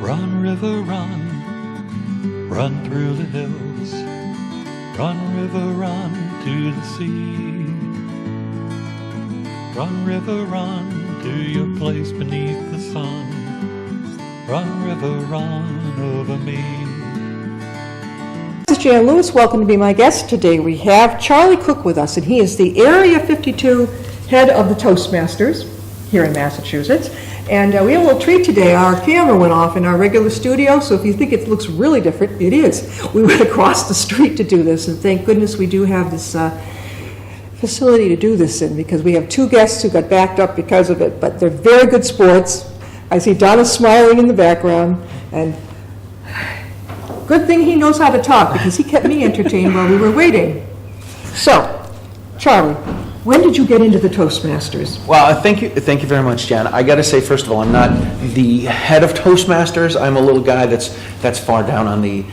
Run, river, run, run through the hills. Run, river, run to the sea. Run, river, run to your place beneath the sun. Run, river, run over me. This is Jan Lewis. Welcome to be my guest. Today we have Charlie Cook with us, and he is the Area 52 head of the Toastmasters here in Massachusetts. And we have a little treat today. Our camera went off in our regular studio, so if you think it looks really different, it is. We went across the street to do this, and thank goodness we do have this facility to do this in, because we have two guests who got backed up because of it, but they're very good sports. I see Donna smiling in the background, and good thing he knows how to talk, because he kept me entertained while we were waiting. So, Charlie, when did you get into the Toastmasters? Well, thank you very much, Jan. I got to say, first of all, I'm not the head of Toastmasters. I'm a little guy that's far down on the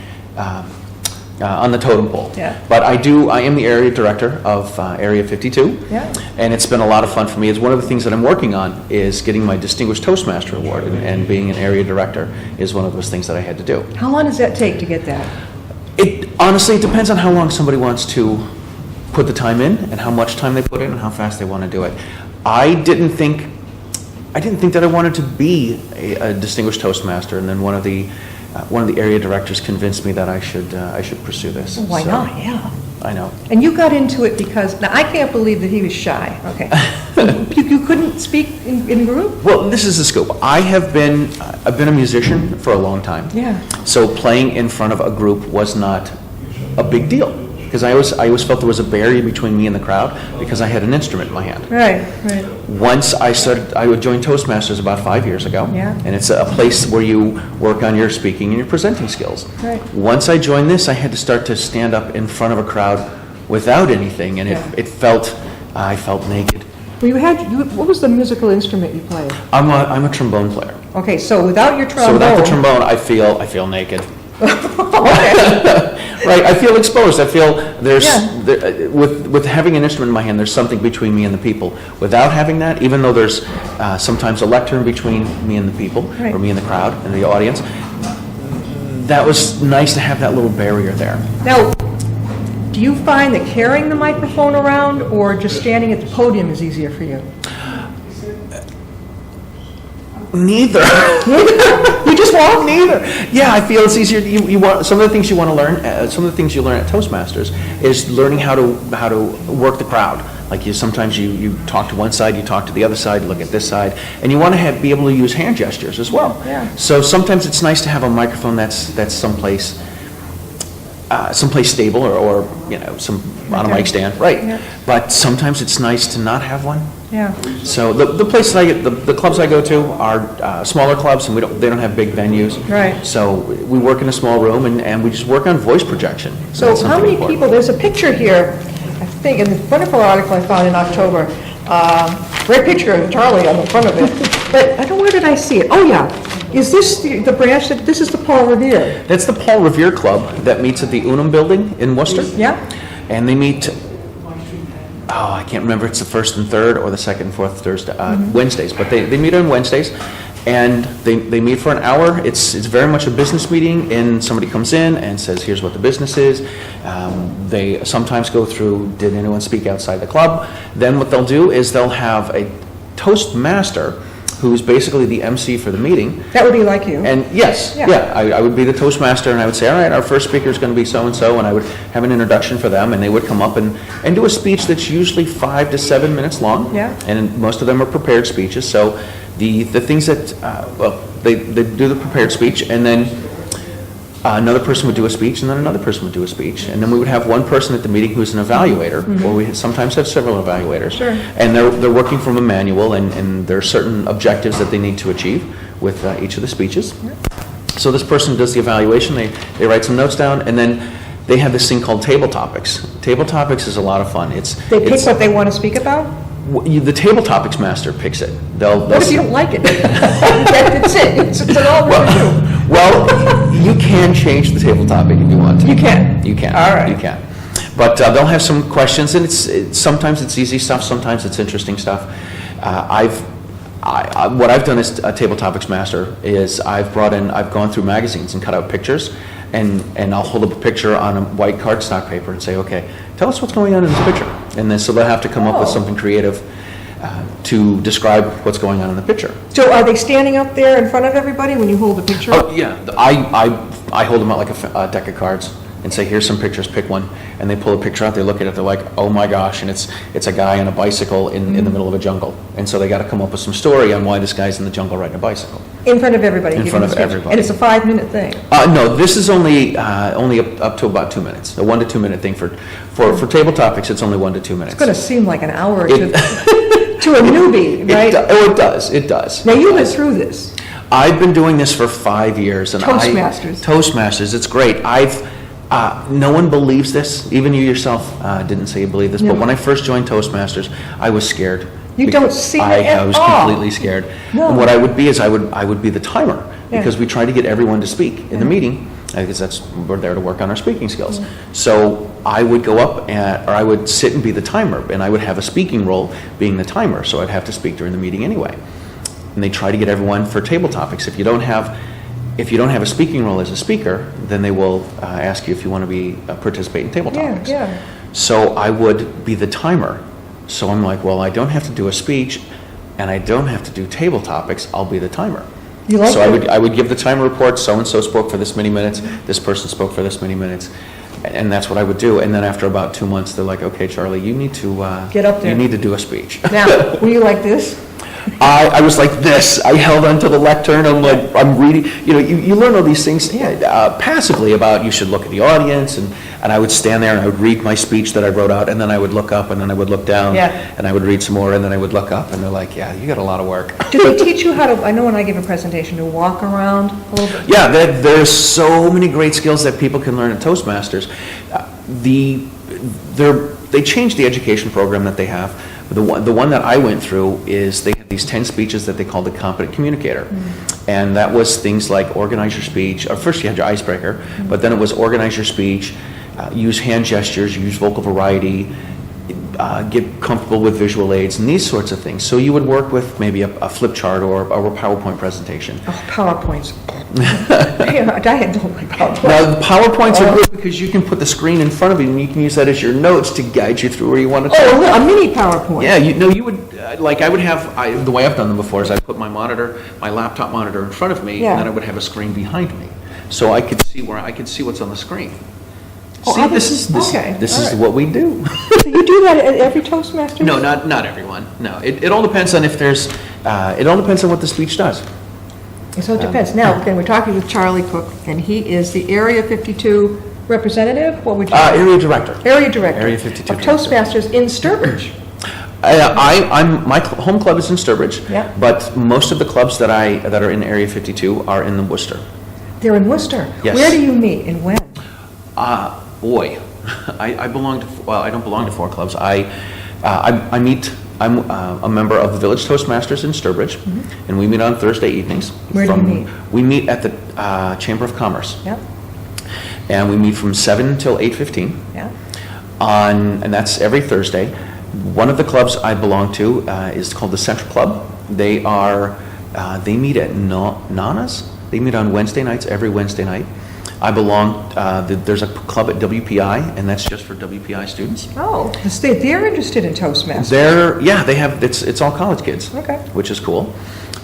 totem pole. Yeah. But I am the area director of Area 52. Yeah. And it's been a lot of fun for me. It's one of the things that I'm working on is getting my Distinguished Toastmaster Award, and being an area director is one of those things that I had to do. How long does that take to get that? Honestly, it depends on how long somebody wants to put the time in, and how much time they put in, and how fast they want to do it. I didn't think that I wanted to be a Distinguished Toastmaster, and then one of the area directors convinced me that I should pursue this. Why So, not? Yeah. I know. And you got into it because, now I can't believe that he was shy. Okay. you couldn't speak in group? Well, this is the scoop. I've been a musician for a long time. Yeah. So playing in front of a group was not a big deal, because I always felt there was a barrier between me and the crowd, because I had an instrument in my hand. Right. Once I joined Toastmasters about 5 years ago. Yeah. And it's a place where you work on your speaking and your presenting skills. Right. Once I joined this, I had to start to stand up in front of a crowd without anything, and I felt naked. Well, what was the musical instrument you played? I'm a trombone player. Okay, so without your trombone. So without the trombone, I feel naked. Okay. Right, I feel exposed. I feel with having an instrument in my hand, there's something between me and the people. Without having that, even though there's sometimes a lectern between me and the people, right, or me and the crowd and the audience, that was nice to have that little barrier there. Now, do you find that carrying the microphone around or just standing at the podium is easier for you? Neither. You just walk? Neither. Yeah, I feel it's easier. You want some of the things you want to learn. Some of the things you learn at Toastmasters is learning how to work the crowd. Like sometimes you talk to one side, you talk to the other side, look at this side, and you want to be able to use hand gestures as well. Yeah. So sometimes it's nice to have a microphone that's someplace stable, or on a mic stand, right? Yeah. But sometimes it's nice to not have one. Yeah. So the places the clubs I go to are smaller clubs, and they don't have big venues. Right. So we work in a small room, and we just work on voice projection. So That's how something many important. people, there's a picture here, I think, in the wonderful article I found in October, great picture of Charlie on the front of it, but I don't know, where did I see it? Oh, yeah. Is this the branch, this is the Paul Revere? That's the Paul Revere Club that meets at the Unum Building in Worcester. Yeah. And they meet, I can't remember, it's the first and third or the second and fourth Thursday, Wednesdays, but they meet on Wednesdays, and they meet for an hour. It's very much a business meeting, and somebody comes in and says, here's what the business is. They sometimes go through, did anyone speak outside the club? Then what they'll do is they'll have a Toastmaster who's basically the MC for the meeting. That would be like you. And yes, I would be the Toastmaster, and I would say, all right, our first speaker is going to be so-and-so, and I would have an introduction for them, and they would come up and do a speech that's usually 5 to 7 minutes long. Yeah. And most of them are prepared speeches, so the things that, they do the prepared speech, and then another person would do a speech, and then another person would do a speech, and then we would have one person at the meeting who's an evaluator, or we sometimes have several evaluators. Sure. And they're working from a manual, and there are certain objectives that they need to achieve with each of the speeches. Yeah. So this person does the evaluation, they write some notes down, and then they have this thing called table topics. Table topics is a lot of fun. They pick what they want to speak about? The table topics master picks it. What if you don't like it? That's it. It's all review. Well, you can change the table topic if you want to. You can? You can. All right. You can. But they'll have some questions, and sometimes it's easy stuff, sometimes it's interesting stuff. what I've done as a Table Topics Master is I've gone through magazines and cut out pictures, and I'll hold up a picture on a white cardstock paper and say, okay, tell us what's going on in this picture. And then so they'll have to come up with something creative to describe what's going on in the picture. So are they standing up there in front of everybody when you hold the picture up? Oh, yeah. I hold them out like a deck of cards and say, here's some pictures, pick one. And they pull a picture out, they look at it, they're like, oh my gosh, and it's a guy on a bicycle in the middle of a jungle. And so they got to come up with some story on why this guy's in the jungle riding a bicycle. In front of everybody? In front of everybody. And it's a 5-minute thing? No, this is only up to about 2 minutes. A 1 to 2 minute thing for Table Topics. It's only 1 to 2 minutes. It's going to seem like an hour to a newbie, right? It does. Now, you went through this. I've been doing this for 5 years. And Toastmasters. Toastmasters, it's great. No one believes this. Even you yourself didn't say you believe this. No. But when I first joined Toastmasters, I was scared. You don't seem it at all. I was completely scared. No. And what I would be is I would be the timer, because we try to get everyone to speak in the meeting, because we're there to work on our speaking skills. So I would go up or I would sit and be the timer, and I would have a speaking role being the timer, so I'd have to speak during the meeting anyway. And they try to get everyone for Table Topics. If you don't have a speaking role as a speaker, then they will ask you if you want to participate in Table Topics. Yeah. So I would be the timer. So I'm like, well, I don't have to do a speech, and I don't have to do Table Topics. I'll be the timer. You like so that? I would give the timer report. So and so spoke for this many minutes. This person spoke for this many minutes, and that's what I would do. And then after about 2 months, they're like, okay, Charlie, you need to get up there. You need to do a speech. Now, were you like this? I was like this. I held onto the lectern. I'm like, I'm reading. You learn all these things passively about you should look at the audience, and I would stand there and I would read my speech that I wrote out, and then I would look up, and then I would look down, and I would read some more, and then I would look up, and they're like, yeah, you got a lot of work. Do they teach you how to, I know when I give a presentation, to walk around a little bit? Yeah, there's so many great skills that people can learn at Toastmasters. They changed the education program that they have. The one that I went through is they had these 10 speeches that they called the Competent Communicator. And that was things like organize your speech. First you had your icebreaker, but then it was organize your speech, use hand gestures, use vocal variety, get comfortable with visual aids, and these sorts of things. So you would work with maybe a flip chart or a PowerPoint presentation. Oh, PowerPoints. I don't like PowerPoint. Now, the PowerPoints are good because you can put the screen in front of you, and you can use that as your notes to guide you through where you want to go. Oh, a mini PowerPoint. Yeah, you would, I would have, the way I've done them before is I put my laptop monitor in front of me, and then I would have a screen behind me. So I could see what's on the screen. See, this is what we do. So you do that at every Toastmaster? No, not everyone. No, it all depends on if there's, it all depends on what the speech does. So it depends. Now, then we're talking with Charlie Cook, and he is the Area 52 representative? What would you say? Area director. Area director. Area 52 of Toastmasters in Sturbridge. My home club is in Sturbridge, but most of the clubs that are in Area 52 are in the Worcester. They're in Worcester? Yes. Where do you meet and when? Boy, I belong to, well, I don't belong to 4 clubs. I'm a member of the Village Toastmasters in Sturbridge, and we meet on Thursday evenings. Where do you meet? We meet at the Chamber of Commerce. Yep. And we meet from 7 until 8:15. Yeah. And that's every Thursday. One of the clubs I belong to is called the Central Club. They meet at Nana's. They meet on Wednesday nights, every Wednesday night. I belong, there's a club at WPI, and that's just for WPI students. Oh, they're interested in Toastmasters. They have, it's all college kids. Okay. Which is cool.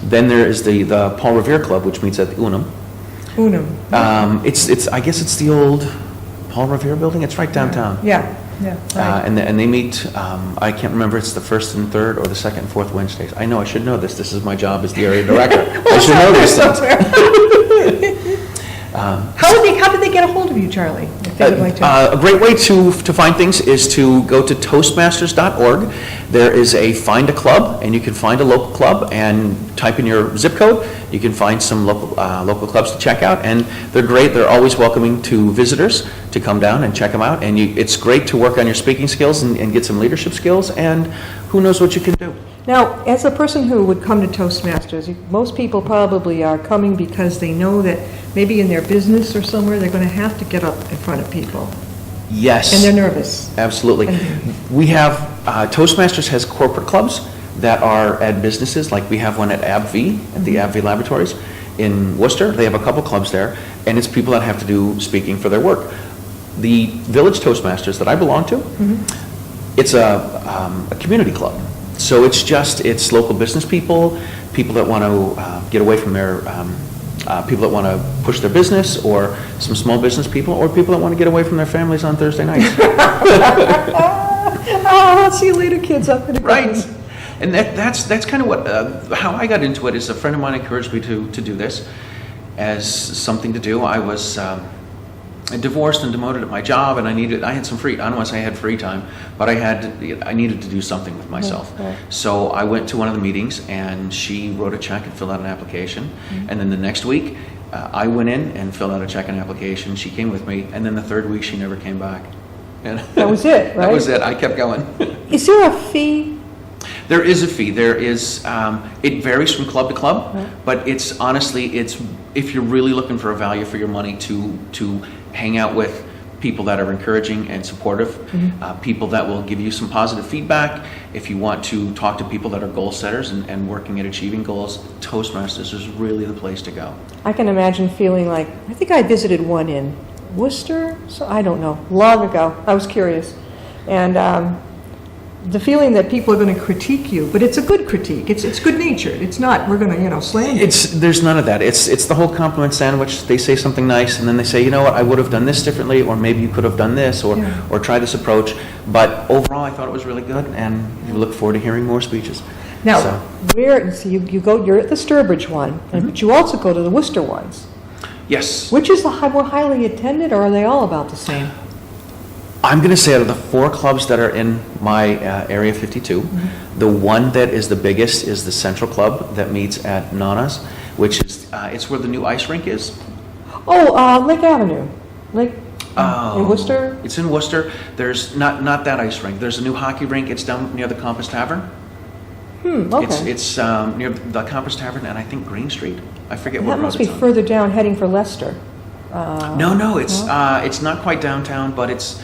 Then there is the Paul Revere Club, which meets at the Unum. I guess it's the old Paul Revere building. It's right downtown. Yeah. Right. And they meet, I can't remember, it's the first and third or the second and fourth Wednesdays. I know, I should know this. This is my job as the area director. I should know these things. How did they get a hold of you, Charlie? If they would like to? A great way to find things is to go to Toastmasters.org. There is a Find a Club, and you can find a local club and type in your zip code. You can find some local clubs to check out, and they're great. They're always welcoming to visitors to come down and check them out. And it's great to work on your speaking skills and get some leadership skills, and who knows what you can do. Now, as a person who would come to Toastmasters, most people probably are coming because they know that maybe in their business or somewhere they're going to have to get up in front of people. Yes. And they're nervous. Absolutely. We have, Toastmasters has corporate clubs that are at businesses, like we have one at AbbVie, at the AbbVie Laboratories in Worcester. They have a couple clubs there, and it's people that have to do speaking for their work. The Village Toastmasters that I belong to, it's a community club. So it's local business people, people that want to get away from their, people that want to push their business, or some small business people, or people that want to get away from their families on Thursday nights. Oh, I'll see you later, kids. I'm gonna go. Right. And that's kind of what, how I got into it is a friend of mine encouraged me to do this as something to do. I was divorced and demoted at my job, and I had some free, I don't want to say I had free time, but I needed to do something with myself. Right. So I went to one of the meetings, and she wrote a check and filled out an application. And then the next week, I went in and filled out a check and application. She came with me, and then the third week, she never came back. And That was it, right? that was it. I kept going. Is there a fee? There is a fee. There is, it varies from club to club, Right. but it's honestly, if you're really looking for a value for your money to hang out with people that are encouraging and supportive, people that will give you some positive feedback. If you want to talk to people that are goal setters and working at achieving goals, Toastmasters is really the place to go. I can imagine feeling like, I think I visited one in Worcester, so I don't know, long ago. I was curious. And the feeling that people are going to critique you, but it's a good critique. It's good natured. It's not, we're going to, slam you. There's none of that. It's the whole compliment sandwich. They say something nice, and then they say, you know what, I would have done this differently, or maybe you could have done this, or Yeah. or try this approach. But overall, I thought it was really good, and we look forward to hearing more speeches. Now, So, so you're at the Sturbridge one, but you also go to the Worcester ones. yes. Which is the more highly attended, or are they all about the same? I'm going to say out of the 4 clubs that are in my Area 52, the one that is the biggest is the Central Club that meets at Nana's, which is, it's where the new ice rink is. Oh, Lake Avenue. In Oh, Worcester? It's in Worcester. There's not that ice rink. There's a new hockey rink. It's down near the Compass Tavern. Okay. It's near the Compass Tavern and I think Green Street. I forget what That road must be it's on. further down, heading for Leicester. No, it's not quite downtown, but it's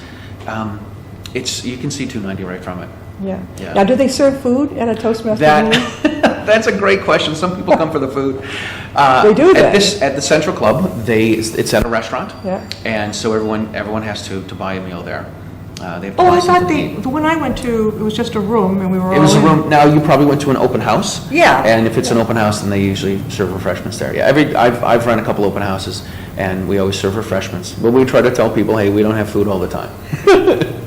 you can see 290 right from it. Yeah. Yeah. Now, do they serve food at a Toastmaster meeting? That's a great question. Some people come for the food. They do that. At the Central Club, it's at a restaurant. Yeah. And so everyone has to buy a meal there. They have to Oh, buy I thought something. the one I went to, it was just a room, and we were all It was a in. room. Now you probably went to an open house. Yeah. And if it's an open house, then they usually serve refreshments there. Yeah. I've run a couple open houses, and we always serve refreshments. But we try to tell people, hey, we don't have food all the time.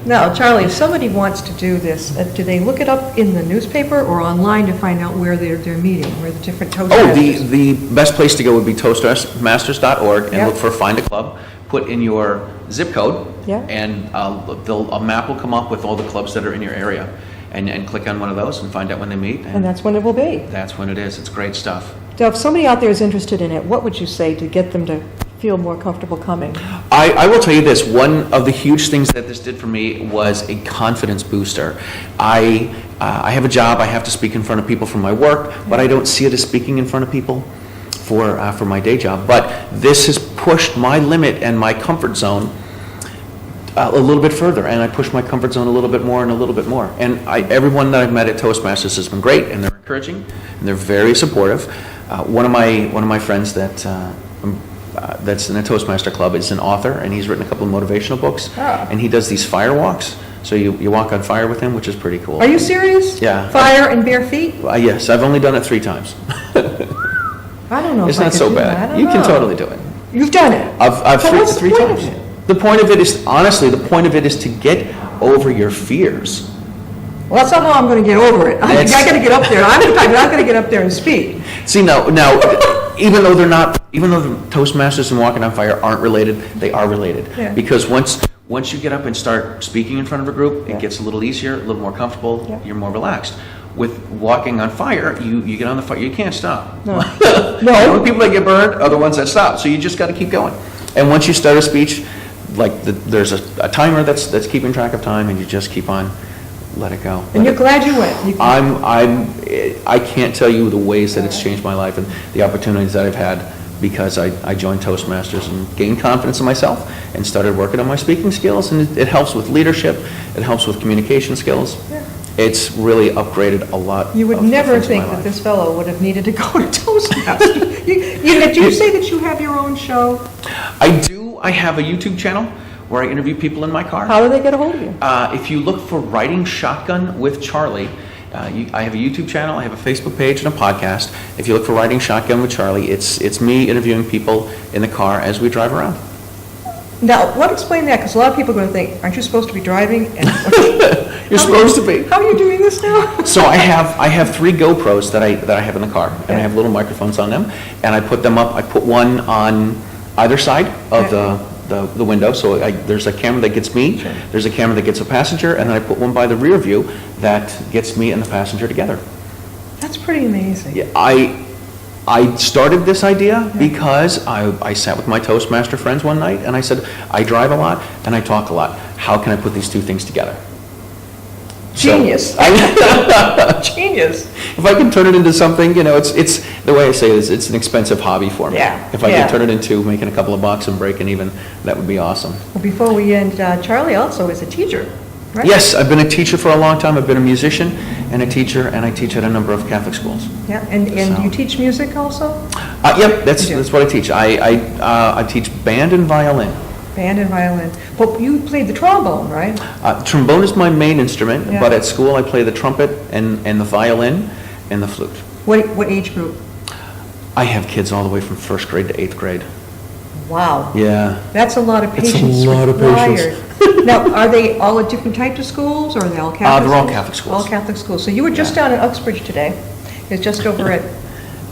Now, Charlie, if somebody wants to do this, do they look it up in the newspaper or online to find out where they're meeting, where the different Oh, Toastmasters? the best place to go would be toastmasters.org and Yeah. look for Find a Club. Put in your zip code, Yeah. and a map will come up with all the clubs that are in your area, and click on one of those and find out when they meet, And that's when it will be. that's when it is. It's great stuff. So if somebody out there is interested in it, what would you say to get them to feel more comfortable coming? I will tell you this, one of the huge things that this did for me was a confidence booster. I have a job, I have to speak in front of people for my work, but I don't see it as speaking in front of people for my day job. But this has pushed my limit and my comfort zone a little bit further, and I pushed my comfort zone a little bit more and a little bit more. And everyone that I've met at Toastmasters has been great, and they're encouraging, and they're very supportive. One of my friends that's in a Toastmaster club is an author, and he's written a couple of motivational books, and he does these fire walks. So you walk on fire with him, which is pretty cool. Are you serious? Yeah. Fire and bare feet? Yes, I've only done it 3 times. I don't know It's if I not could so do that. I bad. don't You can know. totally do it. You've done it? I've So what's the three point of times. it? The point of it is, honestly, the point of it is to get over your fears. Well, that's not how I'm going to get over it. I It's- got to get up there. I'm not going to get up there and speak. See, now, even though the Toastmasters and Walking on Fire aren't related, they are related. Yeah. Because once you get up and start speaking in front of a group, Yeah. it gets a little easier, a little more comfortable, Yeah. you're more relaxed. With Walking on Fire, you get on the fire, you can't stop. No. The only people that get burned are the ones that stop, so you just got to keep going. And once you start a speech, there's a timer that's keeping track of time, and you just keep on, let it go. And you're glad you went. I can't tell you the ways that it's changed my life and the opportunities that I've had because I joined Toastmasters and gained confidence in myself and started working on my speaking skills, and it helps with leadership, it helps with communication skills, It's really upgraded a lot. You would of never things in my think that life. this fellow would have needed to go to Toastmasters. Did you say that you have your own show? I do. I have a YouTube channel where I interview people in my car. How do they get a hold of you? If you look for Riding Shotgun with Charlie, I have a YouTube channel, I have a Facebook page, and a podcast. If you look for Riding Shotgun with Charlie, it's me interviewing people in the car as we drive around. Now, explain that, because a lot of people are going to think, aren't you supposed to be driving? And You're supposed to be. How are you doing this now? So I have 3 GoPros that I have in the car, and I have little microphones on them, and I put them up. I put one on either side of the window, so there's a camera that gets me, there's a camera that gets a passenger, and then I put one by the rear view that gets me and the passenger together. That's pretty amazing. Yeah, I started this idea because I sat with my Toastmaster friends one night, and I said, I drive a lot and I talk a lot. How can I put these 2 things together? Genius. So, Genius. if I can turn it into something, it's the way I say it is, it's an expensive hobby for me. Yeah, If I can turn it into making a couple of bucks and breaking even, that would be awesome. Well, before we end, Charlie also is a teacher, right? Yes, I've been a teacher for a long time. I've been a musician and a teacher, and I teach at a number of Catholic schools. Yeah, and So- you teach music also? Yep, that's You do. what I teach. I teach band and violin. Band and violin. But you played the trombone, right? Trombone is my main instrument, Yeah. but at school I play the trumpet and the violin and the flute. What age group? I have kids all the way from 1st grade to 8th grade. Wow. Yeah. That's a lot of It's a patience lot of required. Now, are they all at different types of schools, or are they all Catholic They're all schools? Catholic schools. All Catholic schools. So you were just Yeah. down in Uxbridge today. It's just over at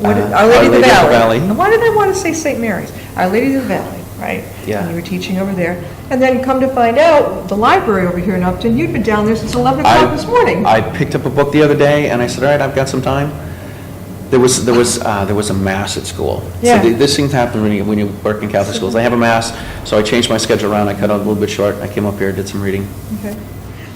Our Our Lady of the Lady of the Valley. Valley. Why did I want to say St. Mary's? Our Lady of the Valley, right? Yeah. And you were teaching over there. And then come to find out, the library over here in Upton, you'd been down there since 11 o'clock this morning. I picked up a book the other day, and I said, all right, I've got some time. There was a mass at school. Yeah. So this thing happens when you work in Catholic schools. They have a mass, so I changed my schedule around. I cut it a little bit short. I came up here, did some reading. Okay.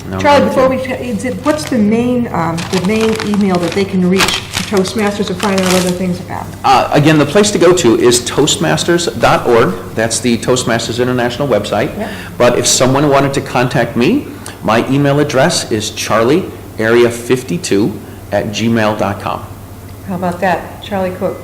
Now I'm Charlie, ready before to- what's the main email that they can reach Toastmasters to find out other things about? Again, the place to go to is toastmasters.org. That's the Toastmasters International website. Yeah. But if someone wanted to contact me, my email address is charliearea52@gmail.com. How about that? Charlie Cook,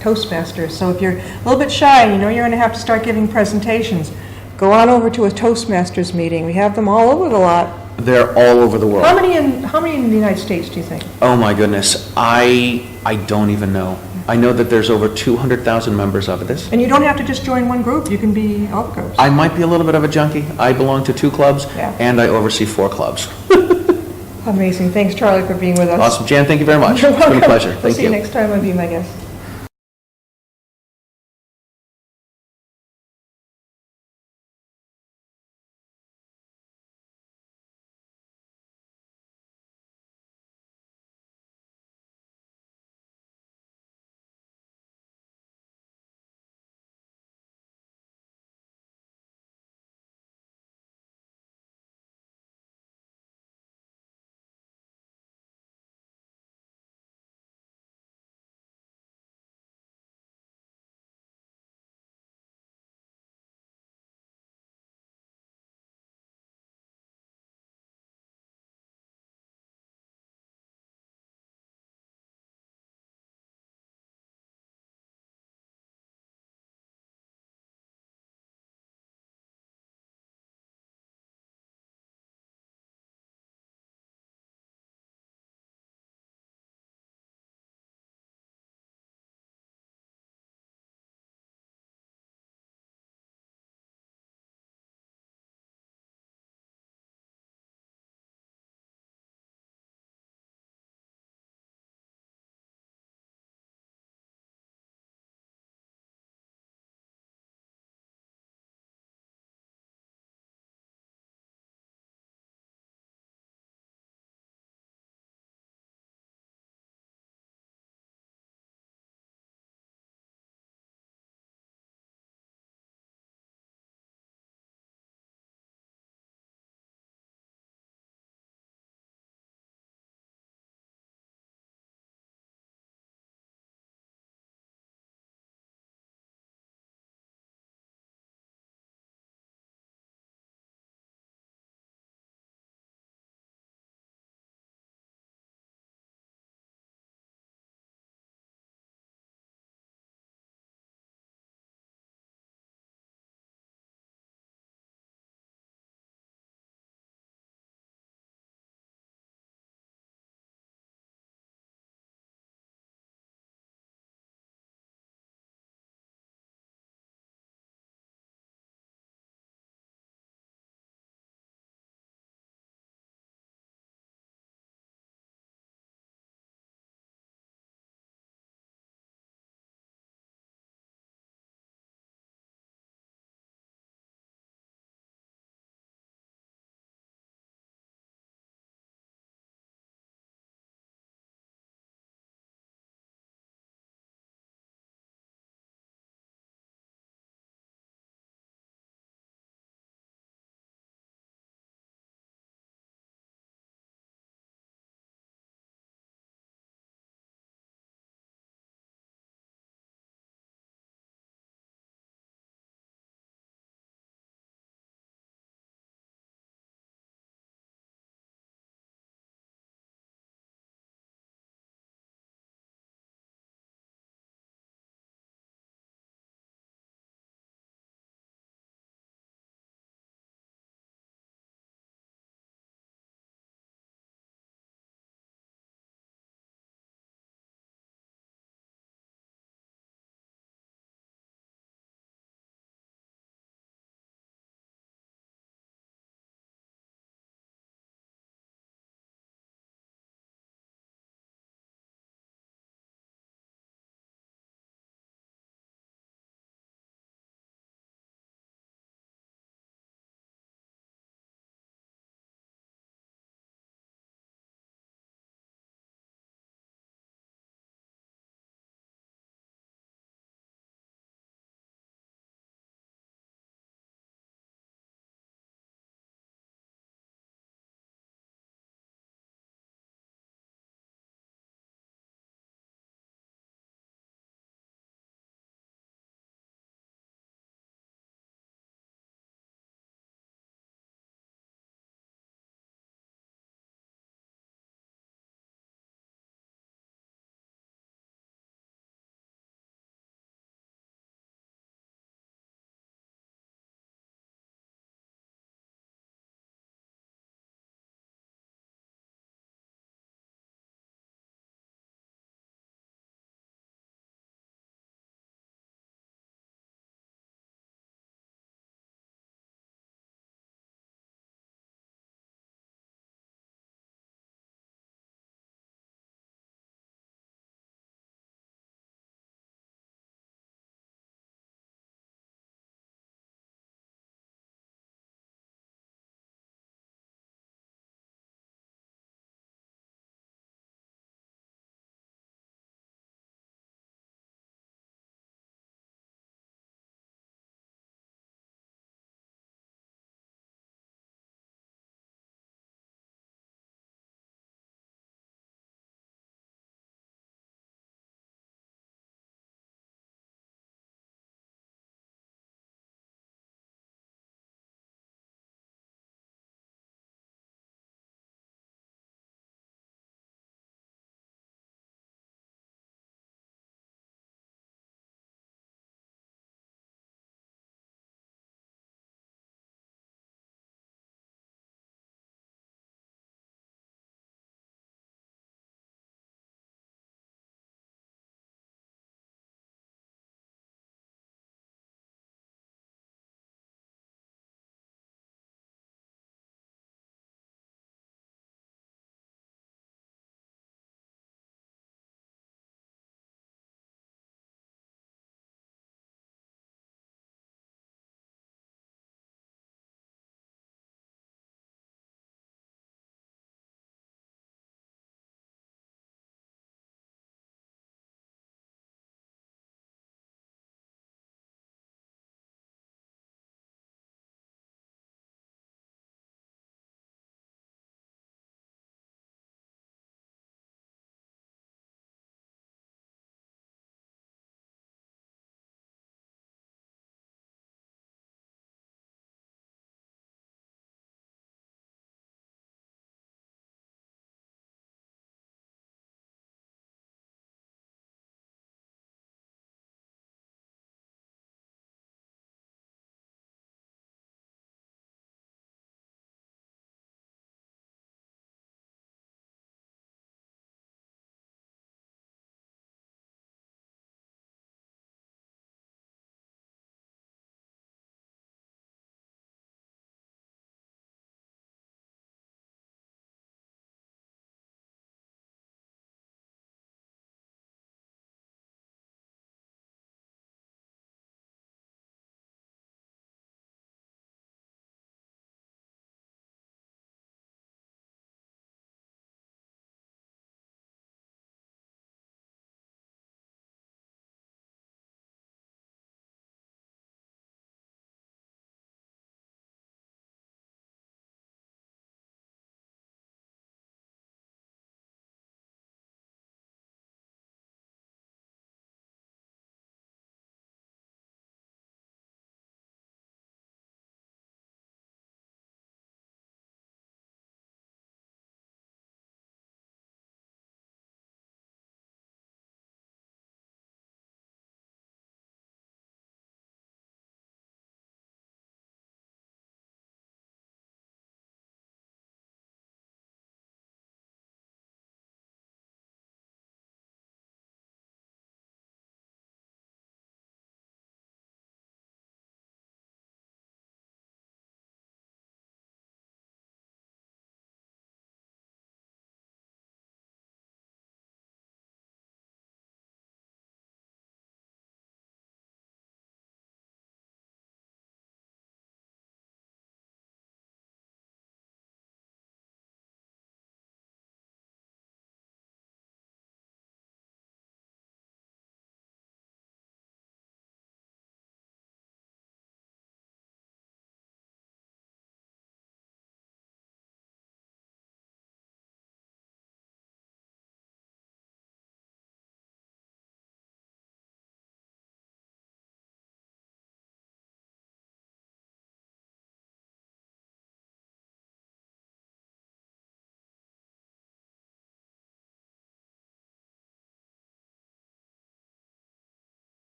Toastmasters. So if you're a little bit shy and you know you're going to have to start giving presentations, go on over to a Toastmasters meeting. We have them all over the lot. They're all over the world. How many in the United States do you think? Oh my goodness, I don't even know. I know that there's over 200,000 members of this. And you don't have to just join one group. You can be all the groups. I might be a little bit of a junkie. I belong to 2 clubs, Yeah. and I oversee 4 clubs. Amazing. Thanks, Charlie, for being with us. Awesome. Jan, thank you very much. You're It's been a welcome. pleasure. We'll Thank see you you. next time on Be My Guest.